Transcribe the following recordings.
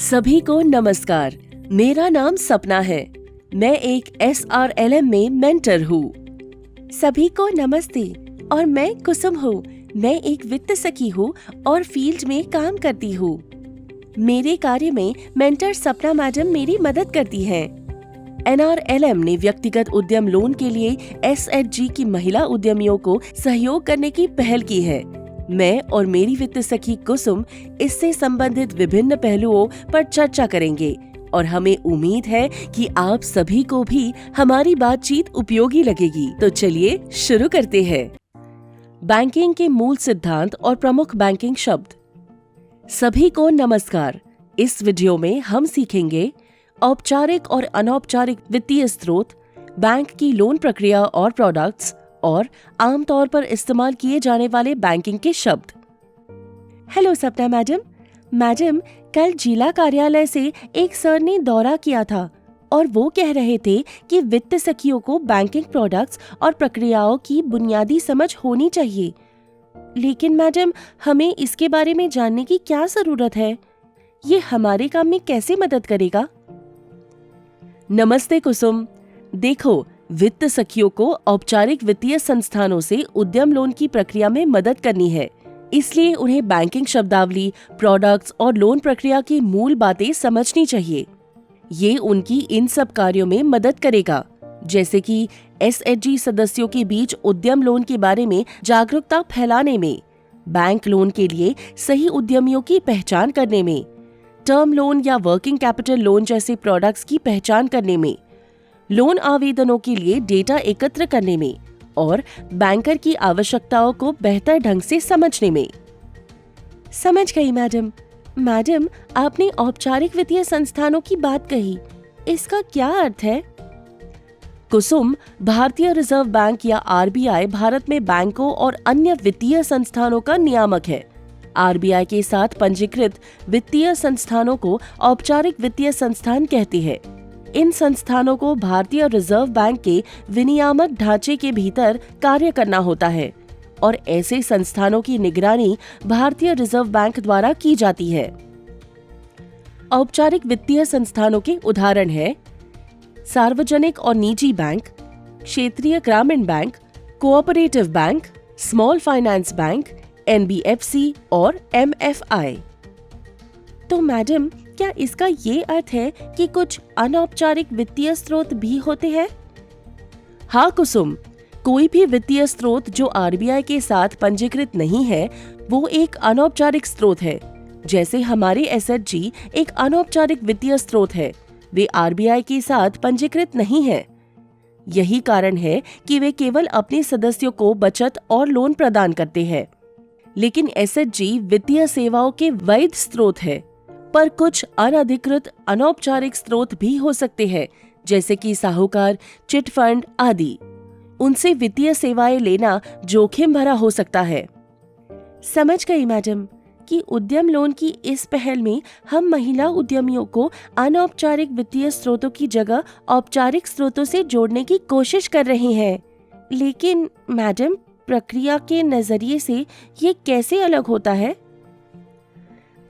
सभी को नमस्कार। मेरा नाम सपना है। मैं एक SRLM में मेंटर हूँ। सभी को नमस्ते और मैं कुसुम हूँ। मैं एक वित्त सखी हूँ और फील्ड में काम करती हूँ। मेरे कार्य में मेंटर सपना मैडम मेरी मदद करती हैं। NRLM ने व्यक्तिगत उद्यम लोन के लिए SHG की महिला उद्यमियों को सहयोग करने की पहल की है। मैं और मेरी वित्त सखी कुसुम इससे संबंधित विभिन्न पहलुओं पर चर्चा करेंगे और हमें उम्मीद है कि आप सभी को भी हमारी बातचीत उपयोगी लगेगी। तो चलिए शुरू करते हैं। बैंकिंग के मूल सिद्धांत और प्रमुख बैंकिंग शब्द। सभी को नमस्कार। इस वीडियो में हम सीखेंगे औपचारिक और अनौपचारिक वित्तीय स्रोत, बैंक की लोन प्रक्रिया और प्रोडक्ट्स और आमतौर पर इस्तेमाल किए जाने वाले बैंकिंग के शब्द। हेलो सपना मैडम, कल जिला कार्यालय से एक सर ने दौरा किया था और वो कह रहे थे कि वित्त सखियों को बैंकिंग प्रोडक्ट्स और प्रक्रियाओं की बुनियादी समझ होनी चाहिए। लेकिन मैडम, हमें इसके बारे में जानने की क्या जरूरत है? ये हमारे काम में कैसे मदद करेगा? नमस्ते कुसुम। देखो, वित्त सखियों को औपचारिक वित्तीय संस्थानों से उद्यम लोन की प्रक्रिया में मदद करनी है। इसलिए उन्हें बैंकिंग शब्दावली, प्रोडक्ट्स और लोन प्रक्रिया की मूल बातें समझनी चाहिए। ये उनकी इन सब कार्यों में मदद करेगा, जैसे कि SHG सदस्यों के बीच उद्यम लोन के बारे में जागरूकता फैलाने में, बैंक लोन के लिए सही उद्यमियों की पहचान करने में, टर्म लोन या वर्किंग कैपिटल लोन जैसे प्रोडक्ट्स की पहचान करने में, लोन आवेदनों के लिए डेटा एकत्र करने में और बैंकर की आवश्यकताओं को बेहतर ढंग से समझने में। समझ गई मैडम, आपने औपचारिक वित्तीय संस्थानों की बात कही। इसका क्या अर्थ है? कुसुम, भारतीय रिजर्व बैंक या RBI भारत में बैंकों और अन्य वित्तीय संस्थानों का नियामक है। RBI के साथ पंजीकृत वित्तीय संस्थानों को औपचारिक वित्तीय संस्थान कहते हैं। इन संस्थानों को भारतीय रिजर्व बैंक के विनियामक ढांचे के भीतर कार्य करना होता है और ऐसे संस्थानों की निगरानी भारतीय रिजर्व बैंक द्वारा की जाती है। औपचारिक वित्तीय संस्थानों के उदाहरण हैं सार्वजनिक और निजी बैंक, क्षेत्रीय ग्रामीण bank, cooperative bank, small finance bank, NBFC और MFI। तो मैडम, क्या इसका ये अर्थ है कि कुछ अनौपचारिक वित्तीय स्रोत भी होते हैं? हाँ कुसुम, कोई भी वित्तीय स्रोत जो RBI के साथ पंजीकृत नहीं है, वो एक अनौपचारिक स्रोत है। जैसे हमारे SHG एक अनौपचारिक वित्तीय स्रोत है, वे RBI के साथ पंजीकृत नहीं है। यही कारण है कि वे केवल अपने सदस्यों को बचत और लोन प्रदान करते हैं। लेकिन SHG वित्तीय सेवाओं के वैध स्रोत है, पर कुछ अनधिकृत अनौपचारिक स्रोत भी हो सकते हैं, जैसे कि साहूकार, चिट फंड आदि। उनसे वित्तीय सेवाएं लेना जोखिम भरा हो सकता है। समझ गई मैडम कि उद्यम लोन की इस पहल में हम महिला उद्यमियों को अनौपचारिक वित्तीय स्रोतों की जगह औपचारिक स्रोतों से जोड़ने की कोशिश कर रहे हैं। लेकिन मैडम, प्रक्रिया के नजरिए से ये कैसे अलग होता है?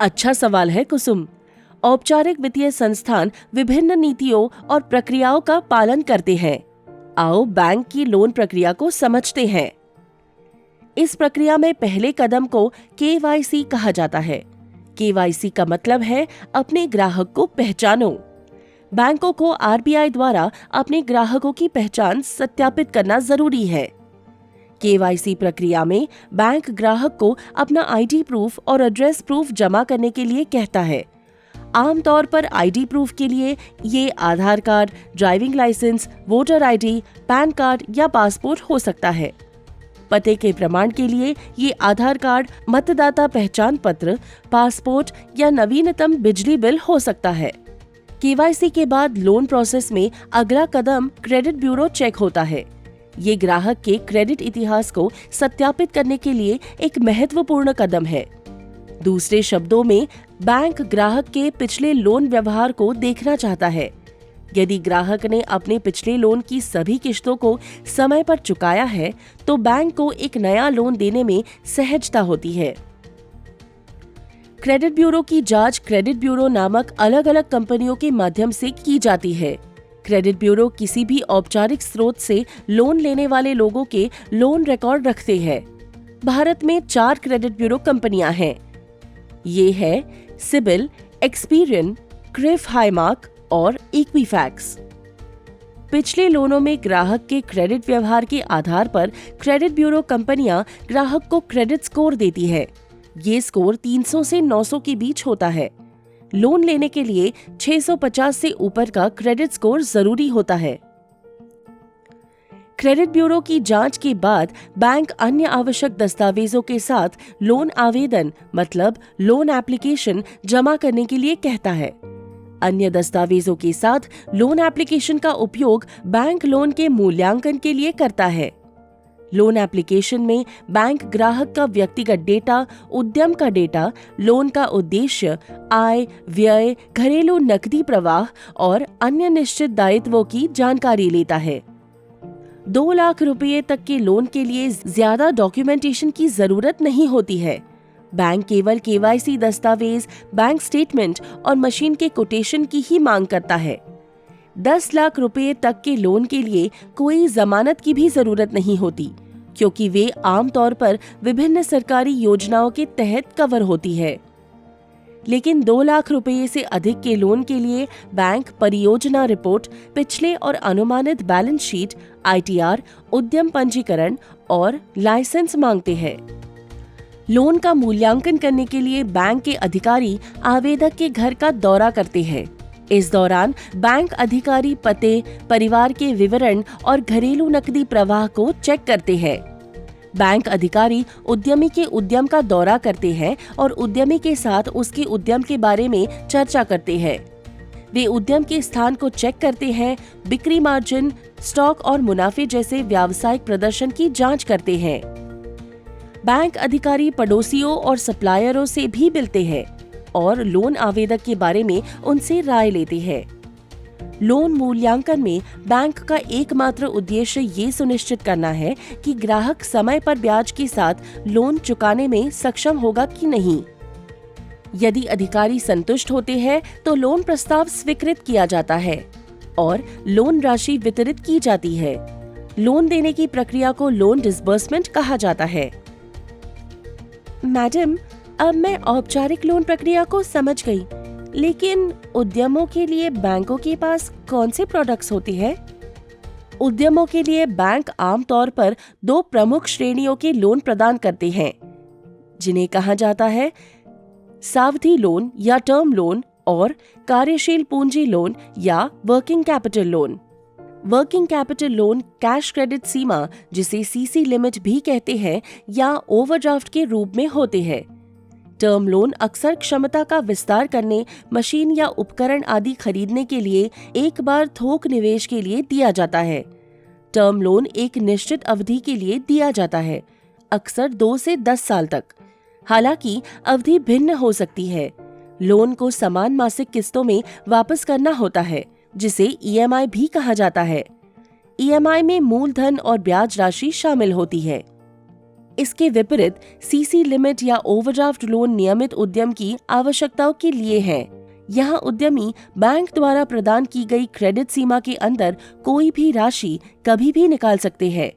अच्छा सवाल है कुसुम। औपचारिक वित्तीय संस्थान विभिन्न नीतियों और प्रक्रियाओं का पालन करते हैं। आओ बैंक की लोन प्रक्रिया को समझते हैं। इस प्रक्रिया में पहले कदम को KYC कहा जाता है। KYC का मतलब है अपने ग्राहक को पहचानो। बैंकों को RBI द्वारा अपने ग्राहकों की पहचान सत्यापित करना जरूरी है। KYC प्रक्रिया में बैंक ग्राहक को अपना ID प्रूफ और एड्रेस प्रूफ जमा करने के लिए कहता है। आमतौर पर ID प्रूफ के लिए ये Aadhaar card, driving licence, voter ID, PAN card या पासपोर्ट हो सकता है। पते के प्रमाण के लिए ये आधार कार्ड, मतदाता पहचान पत्र, पासपोर्ट या नवीनतम बिजली बिल हो सकता है। KYC के बाद लोन प्रोसेस में अगला कदम क्रेडिट ब्यूरो चेक होता है। ये ग्राहक के क्रेडिट इतिहास को सत्यापित करने के लिए एक महत्वपूर्ण कदम है। दूसरे शब्दों में, बैंक ग्राहक के पिछले लोन व्यवहार को देखना चाहता है। यदि ग्राहक ने अपने पिछले लोन की सभी किश्तों को समय पर चुकाया है, तो बैंक को एक नया लोन देने में सहजता होती है। क्रेडिट ब्यूरो की जांच क्रेडिट ब्यूरो नामक अलग अलग कंपनियों के माध्यम से की जाती है। क्रेडिट ब्यूरो किसी भी औपचारिक स्रोत से लोन लेने वाले लोगों के लोन रिकॉर्ड रखते हैं। भारत में 4 क्रेडिट ब्यूरो कंपनियां हैं। ये है सिबिल, एक्सपीरियन, क्रिफ हाईमार्क और इक्विफैक्स। पिछले लोनों में ग्राहक के क्रेडिट व्यवहार के आधार पर क्रेडिट ब्यूरो कंपनियां ग्राहक को क्रेडिट स्कोर देती है। ये स्कोर 300 से 900 के बीच होता है। लोन लेने के लिए 650 से ऊपर का क्रेडिट स्कोर जरूरी होता है। क्रेडिट ब्यूरो की जांच के बाद बैंक अन्य आवश्यक दस्तावेजों के साथ लोन आवेदन मतलब लोन एप्लीकेशन जमा करने के लिए कहता है। अन्य दस्तावेजों के साथ लोन एप्लीकेशन का उपयोग बैंक लोन के मूल्यांकन के लिए करता है। लोन एप्लीकेशन में बैंक ग्राहक का व्यक्तिगत डेटा, उद्यम का डेटा, लोन का उद्देश्य, आय, व्यय, घरेलू नकदी प्रवाह और अन्य निश्चित दायित्वों की जानकारी लेता है। 2 लाख रुपए तक के लोन के लिए ज्यादा डॉक्यूमेंटेशन की जरूरत नहीं होती है। बैंक केवल केवाईसी दस्तावेज, बैंक स्टेटमेंट और मशीन के कोटेशन की ही मांग करता है। 10 लाख रुपए तक के लोन के लिए कोई जमानत की भी जरूरत नहीं होती, क्योंकि वे आमतौर पर विभिन्न सरकारी योजनाओं के तहत कवर होती है। लेकिन 2 लाख रुपए से अधिक के लोन के लिए बैंक परियोजना रिपोर्ट, पिछले और अनुमानित बैलेंस शीट, ITR, उद्यम पंजीकरण और लाइसेंस मांगते हैं। लोन का मूल्यांकन करने के लिए बैंक के अधिकारी आवेदक के घर का दौरा करते हैं। इस दौरान बैंक अधिकारी पते, परिवार के विवरण और घरेलू नकदी प्रवाह को चेक करते हैं। बैंक अधिकारी उद्यमी के उद्यम का दौरा करते हैं और उद्यमी के साथ उसके उद्यम के बारे में चर्चा करते हैं। वे उद्यम के स्थान को चेक करते हैं, बिक्री मार्जिन, स्टॉक और मुनाफे जैसे व्यावसायिक प्रदर्शन की जांच करते हैं। बैंक अधिकारी पड़ोसियों और सप्लायरों से भी मिलते हैं और लोन आवेदक के बारे में उनसे राय लेते हैं। लोन मूल्यांकन में बैंक का एकमात्र उद्देश्य ये सुनिश्चित करना है कि ग्राहक समय पर ब्याज के साथ लोन चुकाने में सक्षम होगा कि नहीं। यदि अधिकारी संतुष्ट होते हैं तो लोन प्रस्ताव स्वीकृत किया जाता है और लोन राशि वितरित की जाती है। लोन देने की प्रक्रिया को लोन डिसबर्समेंट कहा जाता है। मैडम, अब मैं औपचारिक लोन प्रक्रिया को समझ गई, लेकिन उद्यमों के लिए बैंकों के पास कौन से प्रोडक्ट्स होते हैं? उद्यमों के लिए बैंक आमतौर पर 2 प्रमुख श्रेणियों के लोन प्रदान करते हैं, जिन्हें कहा जाता है सावधि लोन या टर्म लोन और कार्यशील पूंजी लोन या working capital loan. Working capital loan cash credit सीमा, जिसे CC लिमिट भी कहते हैं, या ओवरड्राफ्ट के रूप में होते हैं। टर्म लोन अक्सर क्षमता का विस्तार करने, मशीन या उपकरण आदि खरीदने के लिए एक बार थोक निवेश के लिए दिया जाता है। टर्म लोन एक निश्चित अवधि के लिए दिया जाता है, अक्सर 2 से 10 साल तक। हालांकि अवधि भिन्न हो सकती है। लोन को समान मासिक किस्तों में वापस करना होता है, जिसे EMI भी कहा जाता है। EMI में मूलधन और ब्याज राशि शामिल होती है। इसके विपरीत CC लिमिट या ओवरड्राफ्ट लोन नियमित उद्यम की आवश्यकताओं के लिए है। यहाँ उद्यमी बैंक द्वारा प्रदान की गई क्रेडिट सीमा के अंदर कोई भी राशि कभी भी निकाल सकते हैं।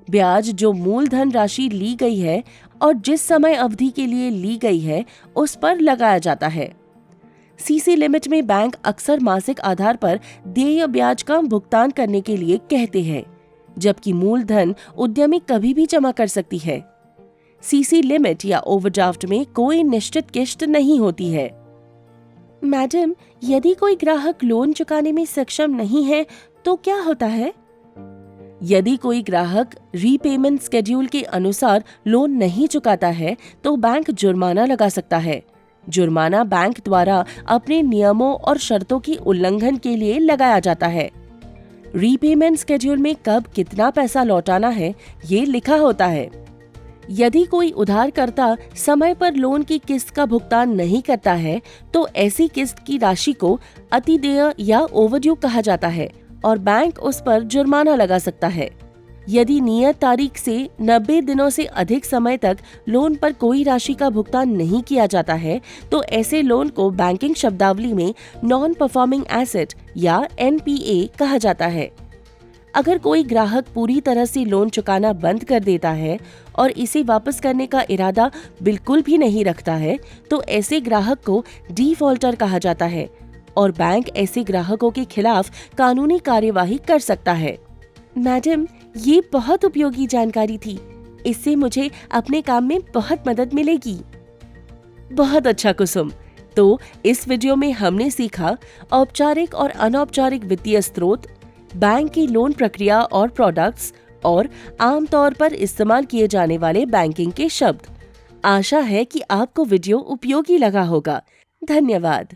ब्याज जो मूलधन राशि ली गई है और जिस समय अवधि के लिए ली गई है, उस पर लगाया जाता है। CC लिमिट में बैंक अक्सर मासिक आधार पर देय ब्याज का भुगतान करने के लिए कहते हैं, जबकि मूलधन उद्यमी कभी भी जमा कर सकती है। CC लिमिट या ओवरड्राफ्ट में कोई निश्चित किस्त नहीं होती है। मैडम, यदि कोई ग्राहक लोन चुकाने में सक्षम नहीं है तो क्या होता है? यदि कोई ग्राहक रीपेमेंट स्केड्यूल के अनुसार लोन नहीं चुकाता है तो बैंक जुर्माना लगा सकता है। जुर्माना बैंक द्वारा अपने नियमों और शर्तों की उल्लंघन के लिए लगाया जाता है। रीपेमेंट स्केड्यूल में कब कितना पैसा लौटाना है, ये लिखा होता है। यदि कोई उधारकर्ता समय पर लोन की किस्त का भुगतान नहीं करता है तो ऐसी किस्त की राशि को अतिदेय या ओवरड्यू कहा जाता है और बैंक उस पर जुर्माना लगा सकता है। यदि नियत तारीख से 90 दिनों से अधिक समय तक लोन पर कोई राशि का भुगतान नहीं किया जाता है तो ऐसे लोन को बैंकिंग शब्दावली में नॉन परफॉर्मिंग एसेट या NPA कहा जाता है। अगर कोई ग्राहक पूरी तरह से लोन चुकाना बंद कर देता है और इसे वापस करने का इरादा बिल्कुल भी नहीं रखता है तो ऐसे ग्राहक को डिफॉल्टर कहा जाता है और बैंक ऐसे ग्राहकों के खिलाफ कानूनी कार्यवाही कर सकता है। मैडम, ये बहुत उपयोगी जानकारी थी। इससे मुझे अपने काम में बहुत मदद मिलेगी। बहुत अच्छा कुसुम। तो इस वीडियो में हमने सीखा औपचारिक और अनौपचारिक वित्तीय स्रोत, बैंक की लोन प्रक्रिया और प्रोडक्ट्स और आमतौर पर इस्तेमाल किए जाने वाले बैंकिंग के शब्द। आशा है कि आपको वीडियो उपयोगी लगा होगा। धन्यवाद।